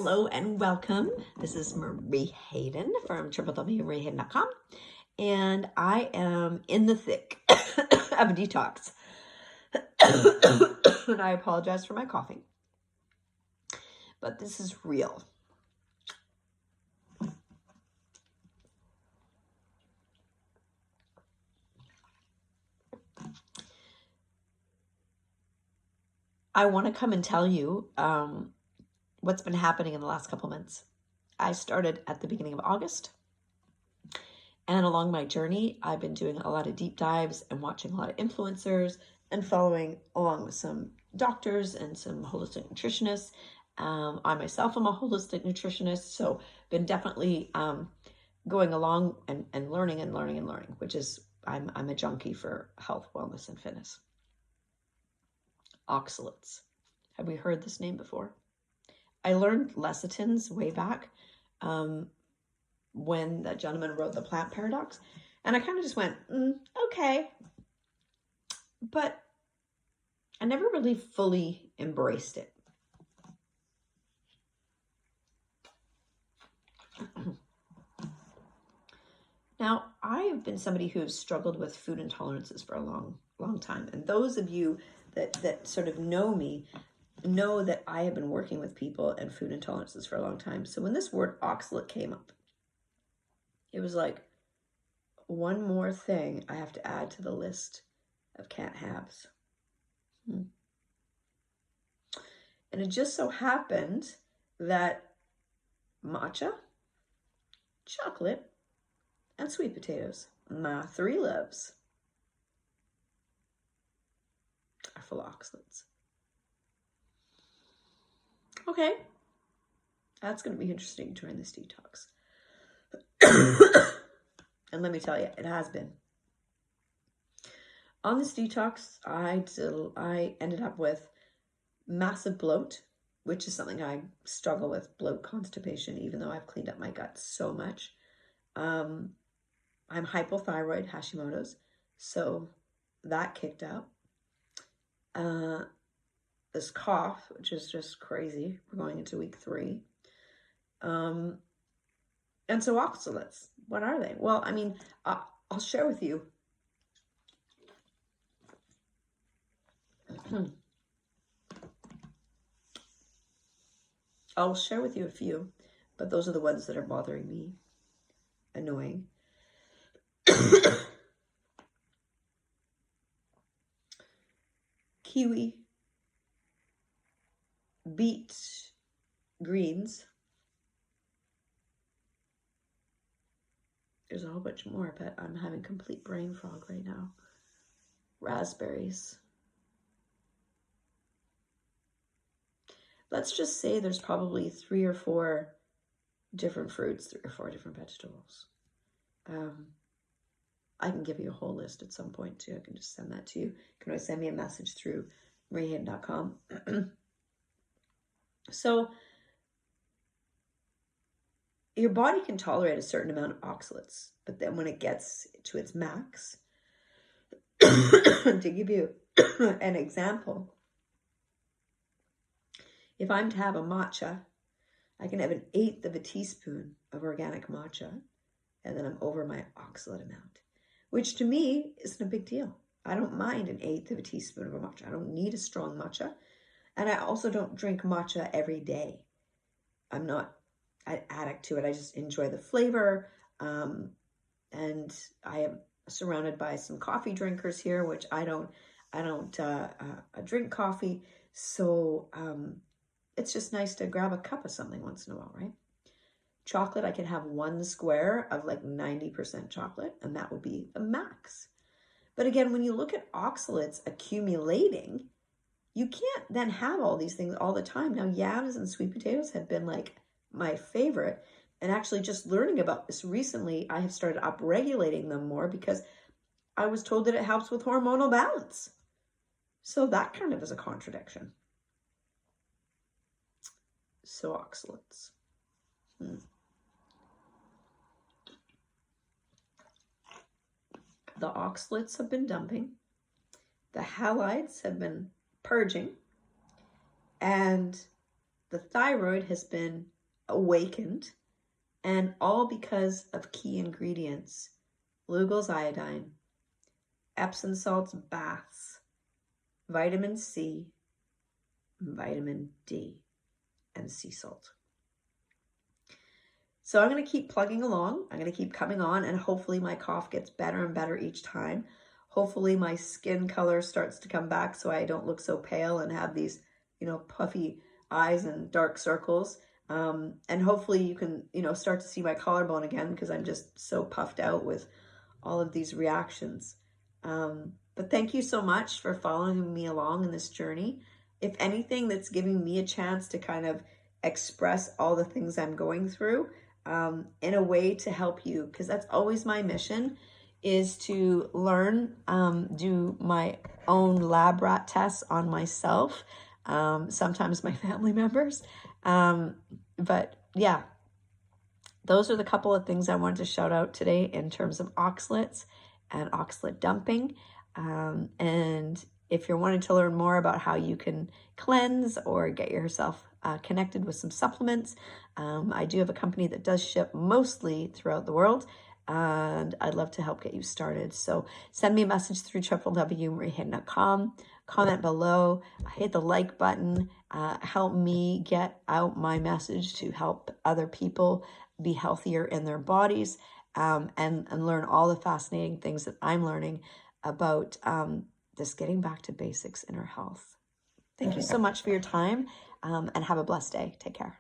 Hello and welcome. This is Marie Hayden from www.mariehayden.com, and I am in the thick of a detox. And I apologize for my coughing, but this is real. I want to come and tell you what's been happening in the last couple months. I started at the beginning of August, and along my journey, I've been doing a lot of deep dives and watching a lot of influencers and following along with some doctors and some holistic nutritionists. I myself am a holistic nutritionist, so been definitely going along and learning, which is, I'm a junkie for health, wellness, and fitness. Oxalates. Have we heard this name before? I learned lecithins way back when that gentleman wrote The Plant Paradox, and I kind of just went, okay. But I never really fully embraced it. Now, I have been somebody who's struggled with food intolerances for a long time. And those of you that sort of know me know that I have been working with people and food intolerances for a long time. So when this word oxalate came up, it was like one more thing I have to add to the list of can't haves. And it just so happened that matcha, chocolate, and sweet potatoes, my three loves, are full of oxalates. Okay, that's going to be interesting during this detox. And let me tell you, it has been. On this detox, I ended up with massive bloat, which is something I struggle with, bloat, constipation, even though I've cleaned up my gut so much. I'm hypothyroid, Hashimoto's, so that kicked out. This cough, which is just crazy. We're going into week 3. And so oxalates, what are they? Well, I mean, I'll share with you. I'll share with you a few, but those are the ones that are bothering me, annoying. Kiwi, beet greens. There's a whole bunch more, but I'm having complete brain fog right now. Raspberries. Let's just say there's probably 3 or 4 different fruits, 3 or 4 different vegetables. I can give you a whole list at some point too. I can just send that to you. You can always send me a message through mariehayden.com. So your body can tolerate a certain amount of oxalates, but then when it gets to its max, to give you an example, if I'm to have a matcha, I can have 1/8 of a teaspoon of organic matcha, and then I'm over my oxalate amount, which to me isn't a big deal. I don't mind 1/8 of a teaspoon of a matcha. I don't need a strong matcha. And I also don't drink matcha every day. I'm not an addict to it. I just enjoy the flavor. And I am surrounded by some coffee drinkers here, which I don't drink coffee. So it's just nice to grab a cup of something once in a while, right? Chocolate, I can have 1 square of like 90% chocolate, and that would be the max. But again, when you look at oxalates accumulating, you can't then have all these things all the time. Now, yams and sweet potatoes have been like my favorite. And actually just learning about this recently, I have started upregulating them more because I was told that it helps with hormonal balance. So that kind of is a contradiction. So oxalates. The oxalates have been dumping. The halides have been purging. And the thyroid has been awakened, and all because of key ingredients: Lugol's iodine, Epsom salts baths, vitamin C, vitamin D, and sea salt. So I'm going to keep plugging along. I'm going to keep coming on, and hopefully my cough gets better and better each time. Hopefully my skin color starts to come back so I don't look so pale and have these, puffy eyes and dark circles. And hopefully you can, start to see my collarbone again, because I'm just so puffed out with all of these reactions. But thank you so much for following me along in this journey. If anything, that's giving me a chance to kind of express all the things I'm going through in a way to help you, because that's always my mission, is to learn, do my own lab rat tests on myself, sometimes my family members. But yeah, those are the couple of things I wanted to shout out today in terms of oxalates and oxalate dumping. And if you're wanting to learn more about how you can cleanse or get yourself connected with some supplements, I do have a company that does ship mostly throughout the world, and I'd love to help get you started. So send me a message through www.mariehayden.com. Comment below, hit the like button, help me get out my message to help other people be healthier in their bodies, and learn all the fascinating things that I'm learning about just getting back to basics in our health. Thank you so much for your time, and have a blessed day. Take care.